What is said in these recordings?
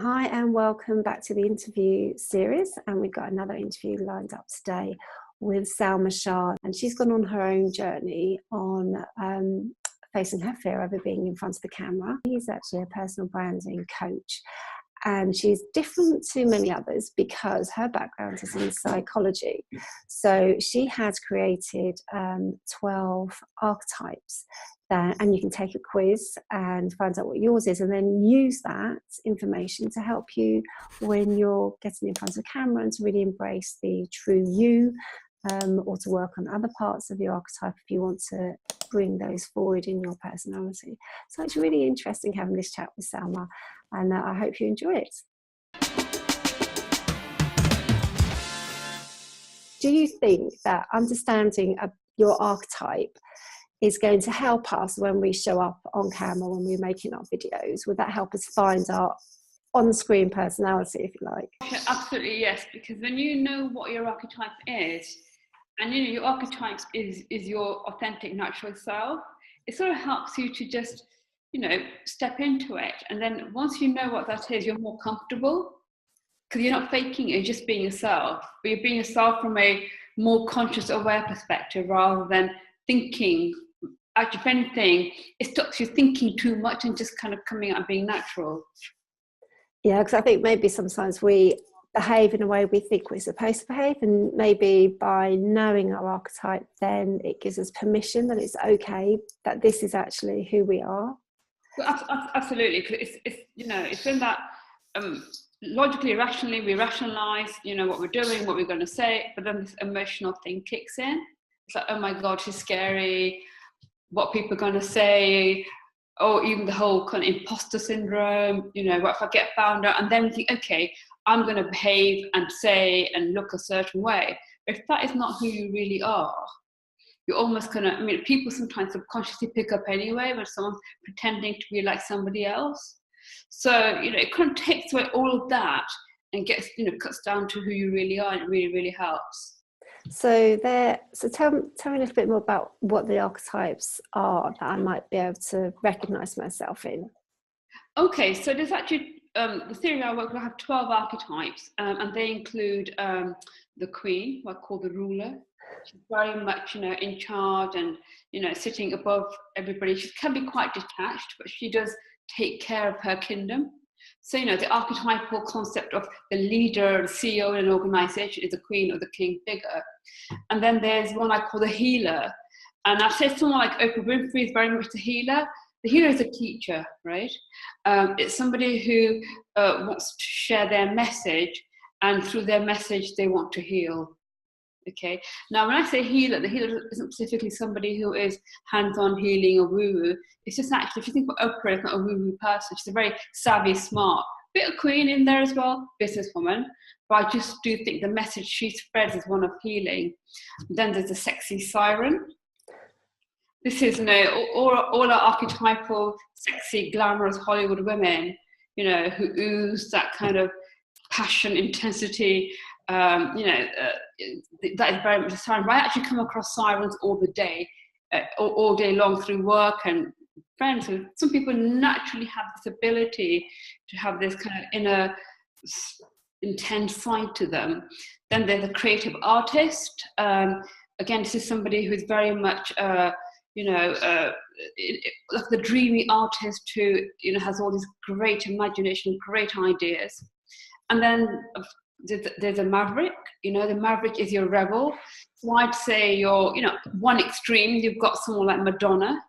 Hi and welcome back to the interview series, and we've got another interview lined up today with Salma Shah, and she's gone on her own journey on facing her fear over being in front of the camera. She's actually a personal branding coach, and she's different to many others because her background is in psychology. So she has created 12 archetypes. And you can take a quiz and find out what yours is, and then use that information to help you when you're getting in front of the camera and to really embrace the true you, or to work on other parts of your archetype if you want to bring those forward in your personality. So it's really interesting having this chat with Salma, and I hope you enjoy it. Do you think that understanding your archetype is going to help us when we show up on camera, when we're making our videos? Would that help us find our on-screen personality, if you like? Absolutely, yes, because when you know what your archetype is, and you know your archetype is your authentic natural self, it sort of helps you to just, step into it. And then once you know what that is, you're more comfortable because you're not faking it, you're just being yourself. But you're being yourself from a more conscious, aware perspective rather than thinking. Actually, if anything, it stops you thinking too much and just kind of coming out and being natural. Yeah, because I think maybe sometimes we behave in a way we think we're supposed to behave, and maybe by knowing our archetype, then it gives us permission that it's okay, that this is actually who we are. Well, absolutely, because it's in that logically, rationally, we rationalize, what we're doing, what we're going to say, but then this emotional thing kicks in. It's like, oh my God, she's scary. What people are going to say, or even the whole kind of imposter syndrome, what if I get found out? And then we think, okay, I'm going to behave and say and look a certain way. But if that is not who you really are, you're almost going to, people sometimes subconsciously pick up anyway when someone's pretending to be like somebody else. So, it kind of takes away all of that and gets, cuts down to who you really are, and it really, really helps. So tell me a little bit more about what the archetypes are that I might be able to recognise myself in. Okay, so there's actually the theory I work with. I have 12 archetypes, and they include the queen, what I call the ruler. She's very much, in charge and, sitting above everybody. She can be quite detached, but she does take care of her kingdom. So, the archetypal concept of the leader, the CEO in an organization is the queen or the king figure. And then there's one I call the healer. And I'd say someone like Oprah Winfrey is very much the healer. The healer is a teacher, right? It's somebody who wants to share their message, and through their message, they want to heal. Okay. Now, when I say healer, the healer isn't specifically somebody who is hands-on healing or woo-woo. It's just actually, if you think about Oprah, it's not a woo-woo person. She's a very savvy, smart, bit of queen in there as well, businesswoman. But I just do think the message she spreads is one of healing. Then there's the sexy siren. This is, all our archetypal, sexy, glamorous Hollywood women, who ooze that kind of passion, intensity. That is very much a siren. But I actually come across sirens all the day, all day long through work and friends. So some people naturally have this ability to have this kind of inner, intense side to them. Then there's a creative artist. Again, this is somebody who's very much, like the dreamy artist who, has all this great imagination, great ideas. And then there's a maverick. The maverick is your rebel. So I'd say you're, one extreme, you've got someone like Madonna,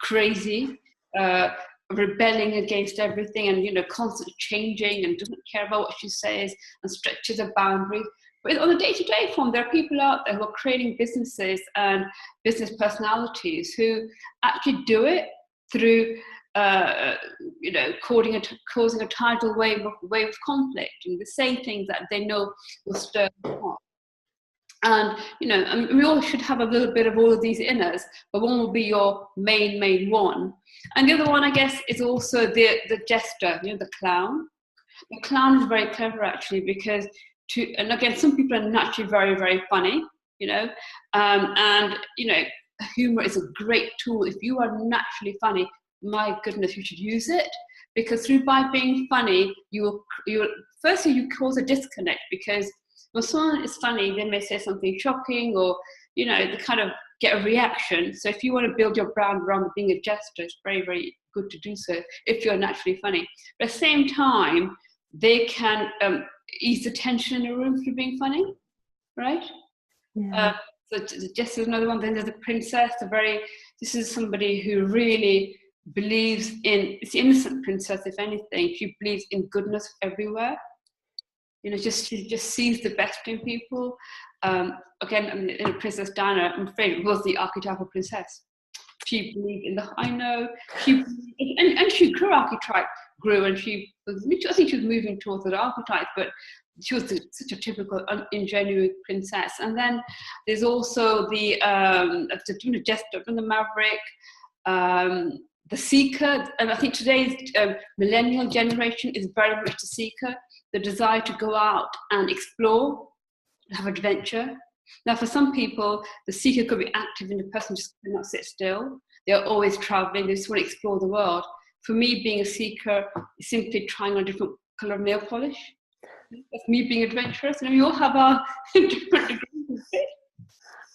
crazy, rebelling against everything and, constantly changing and doesn't care about what she says and stretches a boundary. But on a day-to-day form, there are people out there who are creating businesses and business personalities who actually do it through causing a tidal wave of conflict, and they say things that they know will stir the pot. And we all should have a little bit of all of these in us, but one will be your main one. And the other one, I guess, is also the jester, the clown. The clown is very clever actually, because and again, some people are naturally very, very funny, humor is a great tool. If you are naturally funny, my goodness, you should use it, because through by being funny, you firstly you cause a disconnect, because when someone is funny, they may say something shocking, or they kind of get a reaction. So if you want to build your brand around being a jester, it's very, very good to do so if you're naturally funny. But at the same time, they can ease the tension in a room through being funny, right? Yeah. So just as another one, then there's the princess. This is somebody who really believes in, it's the innocent princess, if anything. She believes in goodness everywhere. She just sees the best in people. Again, in Princess Diana, I'm afraid, was the archetypal princess. She believed in the I know. And she grew, and I think she was moving towards the archetype, but she was such a typical ingenuine princess. And then there's also the jester from the maverick, the seeker. And I think today's millennial generation is very much the seeker, the desire to go out and explore, have adventure. Now, for some people, the seeker could be active, and the person just cannot sit still. They're always traveling. They just want to explore the world. For me, being a seeker is simply trying on a different color of nail polish. That's me being adventurous. We all have our different degrees.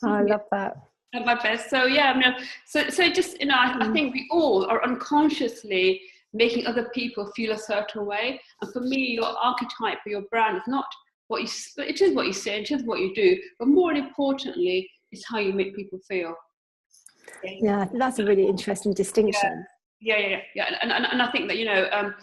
I love that. At my best. So yeah, so just I think we all are unconsciously making other people feel a certain way. And for me, your archetype or your brand is not what it is what you say, it is what you do, but more importantly, it's how you make people feel. Yeah, that's a really interesting distinction. Yeah. And I think that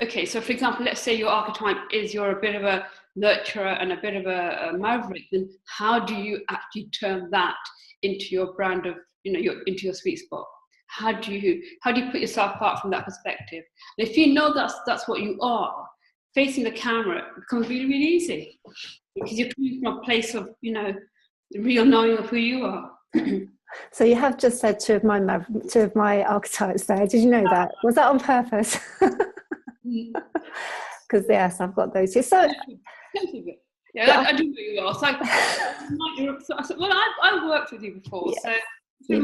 okay, so for example, let's say your archetype is you're a bit of a nurturer and a bit of a maverick. Then how do you actually turn that into your brand of into your sweet spot? How do you put yourself apart from that perspective? And if you know that's what you are, facing the camera becomes really, really easy, because you're coming from a place of real knowing of who you are. So you have just said two of my archetypes there. Did you know that? Was that on purpose? Because yes, I've got those two. So yeah, I do know you are. So well, I've worked with you before. Yes. So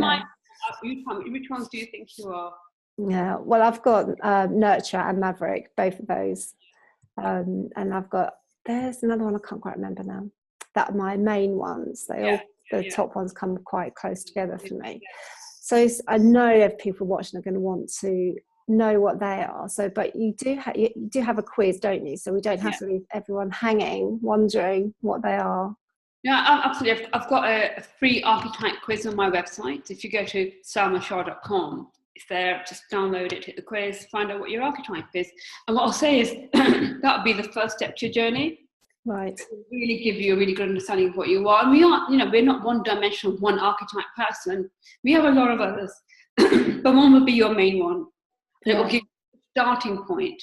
which ones do you think you are? Yeah, well, I've got nurture and maverick, both of those, and there's another one I can't quite remember now. That are my main ones. The top ones come quite close together for me. So I know if people watching are going to want to know what they are. So, but you do have a quiz, don't you? So we don't have to leave everyone hanging, wondering what they are. Yeah, absolutely. I've got a free archetype quiz on my website. If you go to salmashah.com, it's there. Just download it, hit the quiz, find out what your archetype is. And what I'll say is that would be the first step to your journey. Right. It will really give you a really good understanding of what you are. And we are, we're not one-dimensional, one archetype person. We have a lot of others, but one will be your main one. And it will give you a starting point.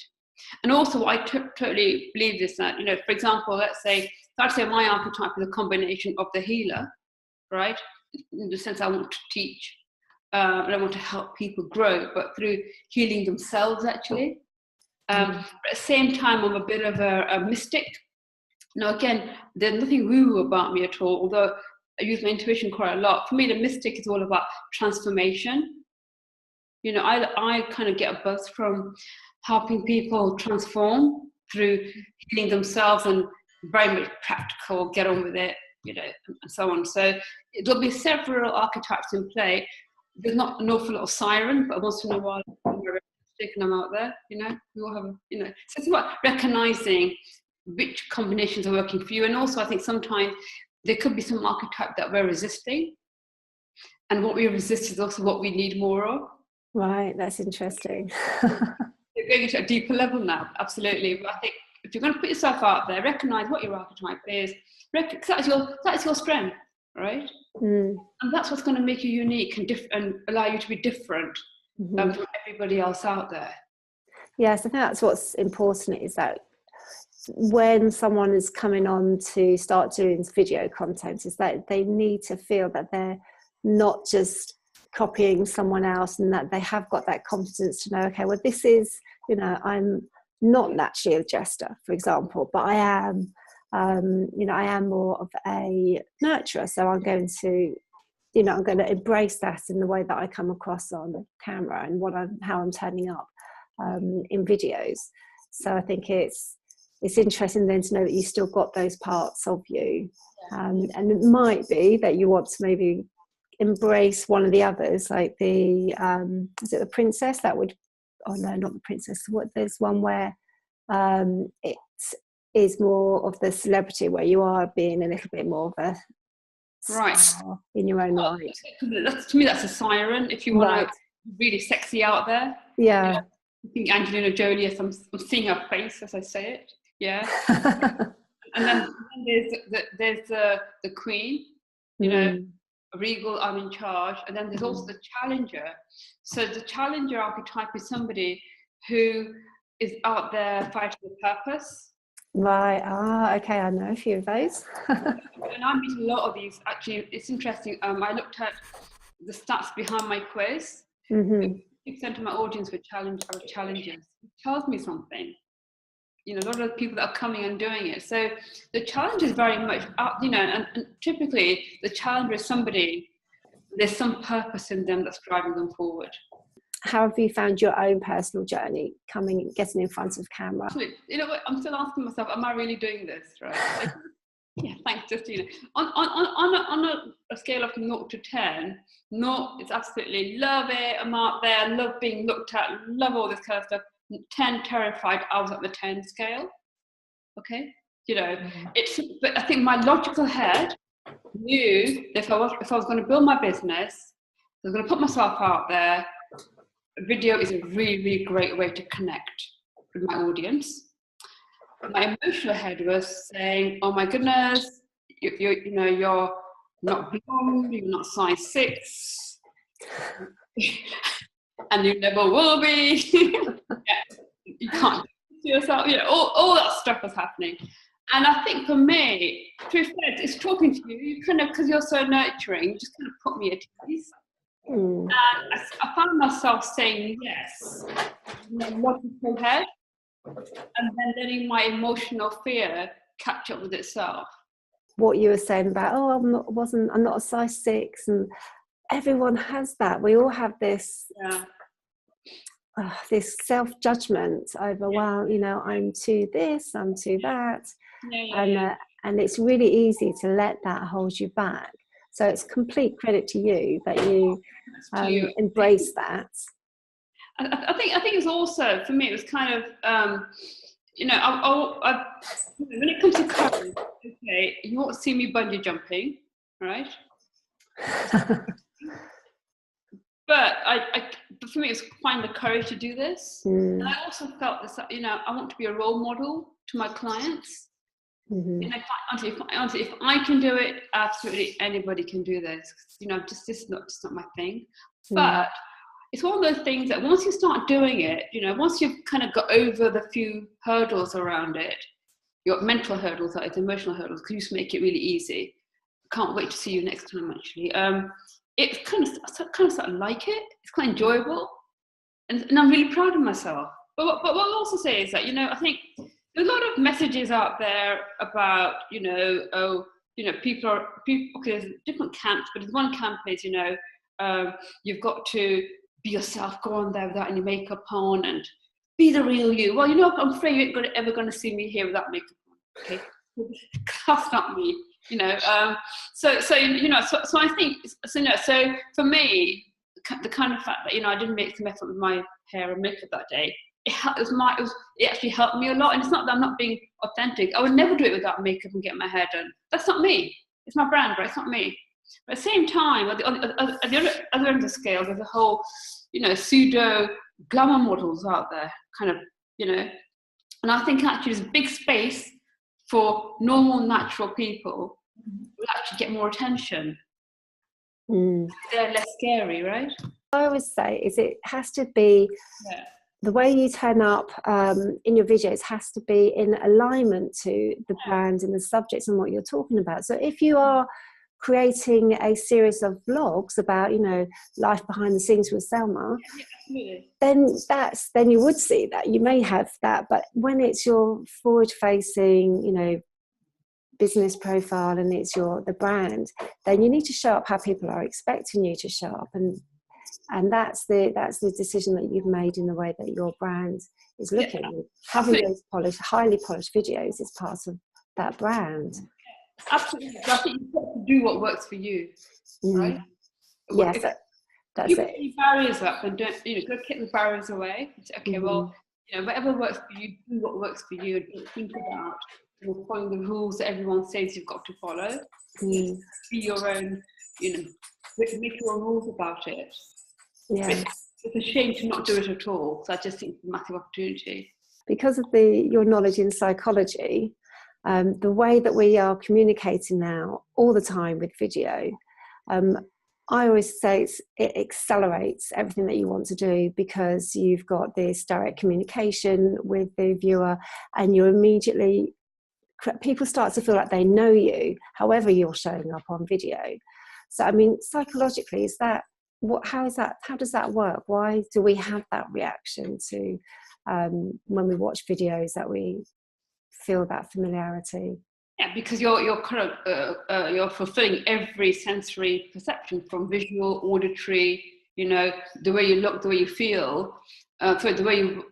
And also, I totally believe this, that, for example, let's say my archetype is a combination of the healer, right? In the sense I want to teach, and I want to help people grow, but through healing themselves, actually. But at the same time, I'm a bit of a mystic. Now, again, there's nothing woo-woo about me at all, although I use my intuition quite a lot. For me, the mystic is all about transformation. I kind of get a buzz from helping people transform through healing themselves, and very much practical, get on with it, and so on. So there'll be several archetypes in play. There's not an awful lot of siren, but once in a while, I'm sticking them out there. We all have, So it's about recognizing which combinations are working for you. And also, I think sometimes there could be some archetype that we're resisting, and what we resist is also what we need more of. Right, that's interesting. You're going into a deeper level now, absolutely. But I think if you're going to put yourself out there, recognize what your archetype is. That's your strength, right? And that's what's going to make you unique and allow you to be different from everybody else out there. Yes, I think that's what's important, is that when someone is coming on to start doing video content, is that they need to feel that they're not just copying someone else, and that they have got that confidence to know, okay, well, this is, I'm not naturally a jester, for example, but I am, I am more of a nurturer. So I'm going to, I'm going to embrace that in the way that I come across on camera and how I'm turning up. in videos. So I think it's interesting then to know that you still got those parts of you, and it might be that you want to maybe embrace one of the others, like the is it the princess that would, oh no, not the princess, what, there's one where it is more of the celebrity, where you are being a little bit more of a star in your own right. To me, that's a siren. If you want to really sexy out there, yeah. I think Angelina Jolie, as I'm seeing her face as I say it, yeah. and then there's the queen, you know, regal, I'm in charge, and then there's also the challenger. So the challenger archetype is somebody who is out there fighting with purpose. Right. Okay, I know a few of those. And I meet a lot of these. Actually, it's interesting. I looked at the stats behind my quiz. 50% of my audience were challengers. It tells me something. You know, a lot of people that are coming and doing it. So the challenge is very much, you know, and typically the challenger is somebody, there's some purpose in them that's driving them forward. How have you found your own personal journey getting in front of camera? You know what, I'm still asking myself, am I really doing this, right? Like, yeah, thanks, Justina. On a scale of 0 to 10, 0 is absolutely love it, I'm out there, love being looked at, love all this kind of stuff. 10, terrified, I was at the 10 scale. Okay, you know, but I think my logical head knew that if I was going to build my business, I was going to put myself out there. Video is a really, really great way to connect with my audience. My emotional head was saying, "Oh my goodness, you know, you're not blonde, you're not size 6, and you never will be. You can't do yourself." You know, all that stuff was happening. And I think for me, to be fair, it's talking to you. You kind of, because you're so nurturing, just kind of put me at ease. And I found myself saying yes in my logical head, and then letting my emotional fear catch up with itself. What you were saying about, I'm not a size 6, and everyone has that. We all have this this self-judgment over, well, you know, I'm too this, I'm too that, and it's really easy to let that hold you back. So it's complete credit to you that you embrace that. I think it's also, for me, it was kind of, you know, when it comes to courage, okay, you won't see me bungee jumping, right? But but for me, it was find the courage to do this. And I also felt this, you know, I want to be a role model to my clients. And if I can do it, absolutely anybody can do this. You know, just not my thing. But it's one of those things that once you start doing it, you know, once you've kind of got over the few hurdles around it, your mental hurdles, that is, emotional hurdles, because you just make it really easy. Can't wait to see you next time, actually. It's kind of sort of like it. It's quite enjoyable, and I'm really proud of myself. But what I'll also say is that, you know, I think there's a lot of messages out there about, you know, people. Okay, there's different camps, but there's one camp is, you know, you've got to be yourself, go on there without any makeup on, and be the real you. Well, you know, I'm afraid you ain't ever going to see me here without makeup on. Okay, that's not me. You know, so you know, so I think, so you know, so for me, the kind of fact that, you know, I didn't make some effort with my hair and makeup that day, it actually helped me a lot. And it's not that I'm not being authentic. I would never do it without makeup and get my hair done. That's not me. It's my brand, right? It's not me. But at the same time, at the other end of the scale, there's a whole, you know, pseudo glamour models out there, kind of, you know. And I think actually there's a big space for normal, natural people will actually get more attention. They're less scary, right? I always say is it has to be the way you turn up in your videos has to be in alignment to the brand and the subjects and what you're talking about. So if you are creating a series of vlogs about, you know, life behind the scenes with Salma, then you would see that. You may have that, but when it's your forward-facing, you know, business profile and it's the brand, then you need to show up how people are expecting you to show up. And And that's the decision that you've made in the way that your brand is looking. Yeah. Having those highly polished videos is part of that brand. Absolutely. I think you've got to do what works for you, right? Yes, that's you it. Put any barriers up and don't, go kick the barriers away. Say, okay, well, whatever works for you, do what works for you. Don't think about following the rules that everyone says you've got to follow. Be your own, make your own rules about it. Yeah. It's a shame to not do it at all. So I just think it's a massive opportunity. Because of your knowledge in psychology, the way that we are communicating now all the time with video, I always say it accelerates everything that you want to do, because you've got this direct communication with the viewer, and you immediately, people start to feel like they know you, however you're showing up on video. So, I mean, psychologically, how does that work? Why do we have that reaction to when we watch videos, that we feel that familiarity? Yeah, because you're kind of you're fulfilling every sensory perception, from visual, auditory, the way you look, the way you feel, the way you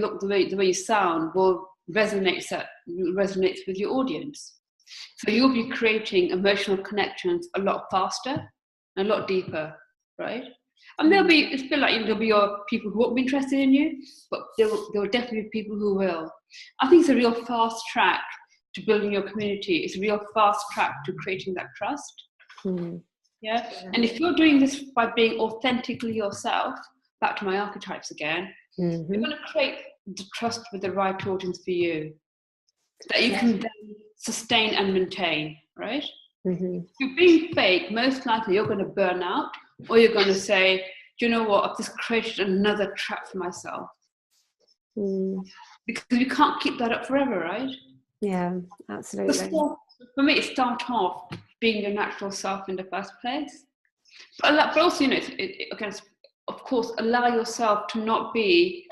look, the way you sound will resonates with your audience. So you'll be creating emotional connections a lot faster and a lot deeper, right? And it's a bit like there'll be your people who won't be interested in you, but there will definitely be people who will. I think it's a real fast track to building your community. It's a real fast track to creating that trust. Yeah. And if you're doing this by being authentically yourself, back to my archetypes again, you're going to create the trust with the right audience for you, that you can then sustain and maintain, right? If you're being fake, most likely you're going to burn out, or you're going to say, do you know what, I've just created another trap for myself. Because you can't keep that up forever, right? Yeah, absolutely. For me, it starts off being your natural self in the first place. But also, again, of course, allow yourself to not be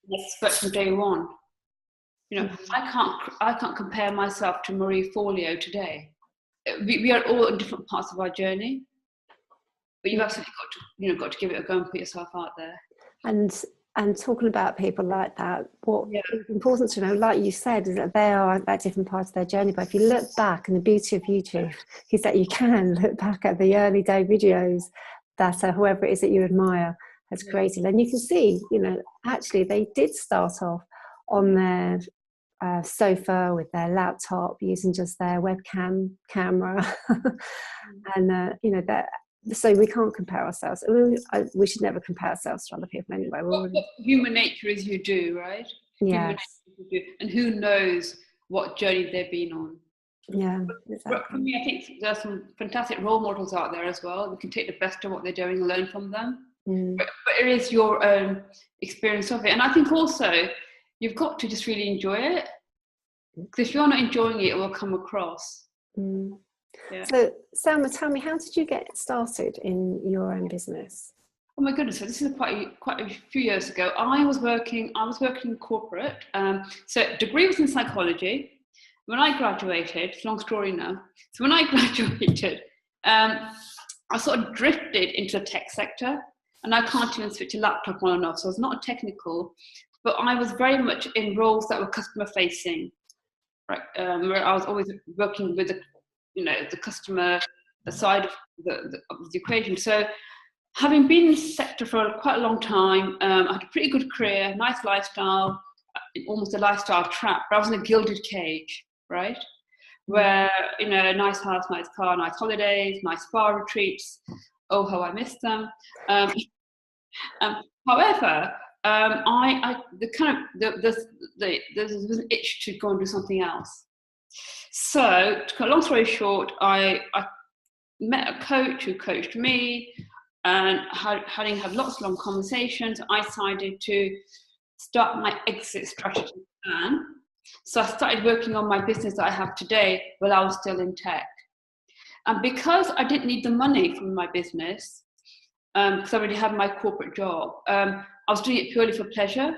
an expert from day one. I can't compare myself to Marie Forleo today. We are all in different parts of our journey, but you've absolutely got to give it a go and put yourself out there. And talking about people like that, what is important to know, like you said, is that they are at different parts of their journey. But if you look back, and the beauty of YouTube is that you can look back at the early day videos that whoever it is that you admire has created, and you can see, actually they did start off on their sofa with their laptop, using just their webcam camera, and that. So we can't compare ourselves. We should never compare ourselves to other people anyway. What human nature is, you do, right? Yes. And who knows what journey they've been on. Yeah, exactly. But for me, I think there's some fantastic role models out there as well. We can take the best of what they're doing and learn from them. But it is your own experience of it. And I think also you've got to just really enjoy it. Because if you're not enjoying it, it will come across. Yeah. So, Salma, tell me, how did you get started in your own business? Oh my goodness! So this is quite a few years ago. I was working in corporate. So degree was in psychology. When I graduated, it's a long story now. So when I graduated, I sort of drifted into the tech sector, and I can't even switch a laptop on and off. So I was not technical, but I was very much in roles that were customer facing. Right, where I was always working with the customer side of the equation. So having been in this sector for quite a long time, I had a pretty good career, nice lifestyle, almost a lifestyle trap, but I was in a gilded cage, right? Where, nice house, nice car, nice holidays, nice spa retreats. Oh, how I miss them. However, there's an itch to go and do something else. So, to cut a long story short, I met a coach who coached me, and having had lots of long conversations, I decided to start my exit strategy plan. So I started working on my business that I have today while I was still in tech. And because I didn't need the money from my business, because I already had my corporate job, I was doing it purely for pleasure.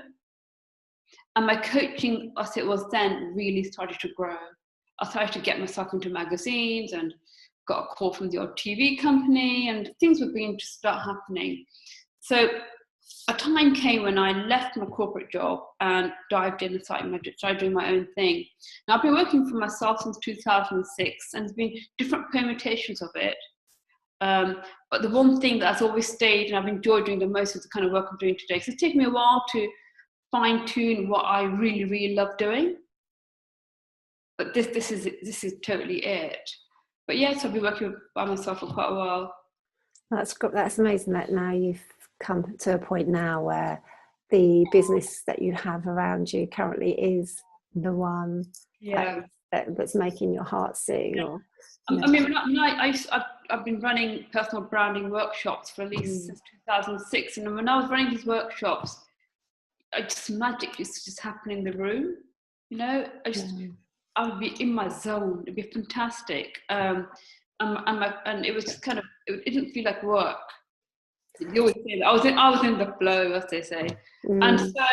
And my coaching, as it was then, really started to grow. I started to get myself into magazines and got a call from the odd TV company, and things were beginning to start happening. So a time came when I left my corporate job and dived in and started doing my own thing. Now, I've been working for myself since 2006, and there's been different permutations of it. But the one thing that has always stayed and I've enjoyed doing the most is the kind of work I'm doing today. So it's taken me a while to fine tune what I really, really love doing. But this is totally it. But yes, I've been working by myself for quite a while. That's amazing that now you've come to a point now where the business that you have around you currently is the one that's making your heart sing. Or, I mean, I've been running personal branding workshops for at least since 2006, and when I was running these workshops, magic used to just happen in the room. You know, I would be in my zone. It'd be fantastic. And it was just kind of, it didn't feel like work. You always say that. I was in the flow, as they say. And so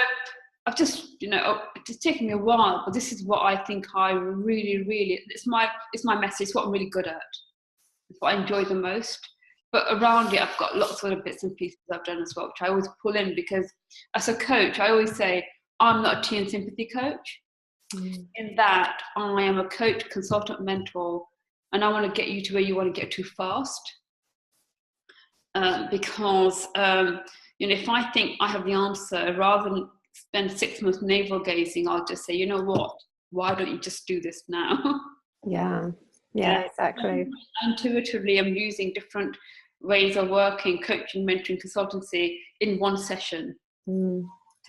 I've just, it's taken me a while, but this is what I think I really, really, it's my message. It's what I'm really good at. It's what I enjoy the most. But around it, I've got lots of other bits and pieces I've done as well, which I always pull in, because as a coach, I always say, I'm not a tea and sympathy coach. In that I am a coach, consultant, mentor, and I want to get you to where you want to get to fast. Because if I think I have the answer, rather than spend 6 months navel gazing, I'll just say, you know what? Why don't you just do this now? Yeah, exactly. Intuitively, I'm using different ways of working, coaching, mentoring, consultancy in one session to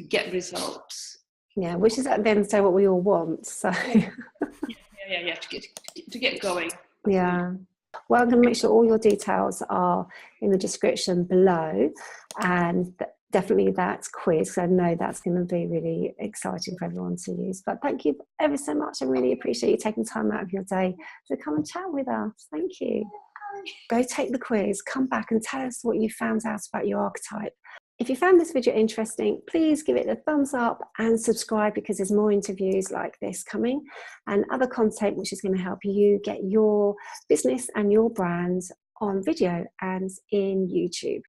get results. Yeah, which is at the end of the day what we all want. So to get going. Yeah. Well, I'm going to make sure all your details are in the description below, and definitely that quiz, because I know that's going to be really exciting for everyone to use. But thank you ever so much. I really appreciate you taking time out of your day to come and chat with us. Thank you. Go take the quiz, come back and tell us what you found out about your archetype. If you found this video interesting, please give it a thumbs up and subscribe, because there's more interviews like this coming and other content which is going to help you get your business and your brand on video and in YouTube.